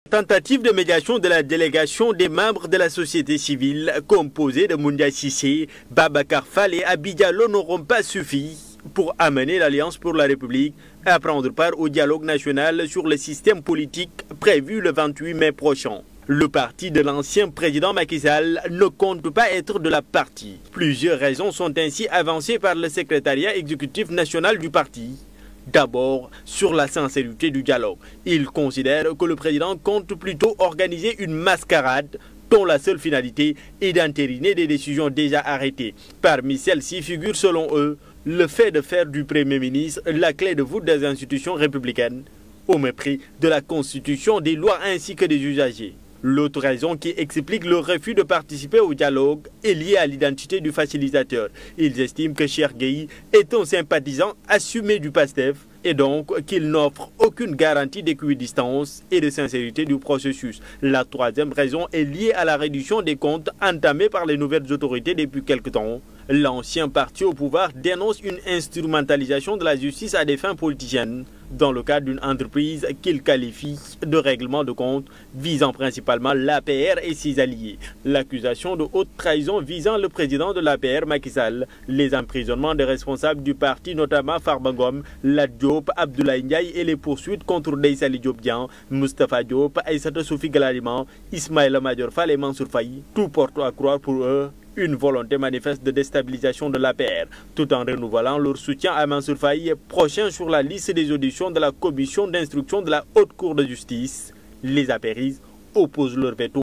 Tentative de médiation de la délégation des membres de la société civile composée de Moundia Sissé, Babacar Fall et Abidjalo n'auront pas suffi pour amener l'Alliance pour la République à prendre part au dialogue national sur le système politique prévu le 28 mai prochain. Le parti de l'ancien président Macky Sall ne compte pas être de la partie. Plusieurs raisons sont ainsi avancées par le secrétariat exécutif national du parti. D'abord, sur la sincérité du dialogue. Il considère que le président compte plutôt organiser une mascarade dont la seule finalité est d'entériner des décisions déjà arrêtées. Parmi celles-ci figure selon eux le fait de faire du Premier ministre la clé de voûte des institutions républicaines, au mépris de la Constitution, des lois ainsi que des usagers. L'autre raison qui explique le refus de participer au dialogue est liée à l'identité du facilitateur. Ils estiment que Cheikh Gueye est un sympathisant assumé du PASTEF et donc qu'il n'offre aucune garantie d'équidistance et de sincérité du processus. La troisième raison est liée à la réduction des comptes entamée par les nouvelles autorités depuis quelque temps. L'ancien parti au pouvoir dénonce une instrumentalisation de la justice à des fins politiciennes dans le cadre d'une entreprise qu'il qualifie de règlement de compte visant principalement l'APR et ses alliés. L'accusation de haute trahison visant le président de l'APR, Macky Sall, les emprisonnements des responsables du parti, notamment Farba Ngom, Lat Diop, Abdoulaye Ndiaye et les poursuites contre Ndeye Saly Diop Dieng, Moustapha Diop, Aïssata Sophie Gladima, Ismaïla Madior Fall et Mansour Faye, tout porte à croire pour eux une volonté manifeste de déstabilisation de l'APR, tout en renouvelant leur soutien à Mansour Faye, prochain sur la liste des auditions de la commission d'instruction de la Haute Cour de justice. Les apéristes opposent leur veto.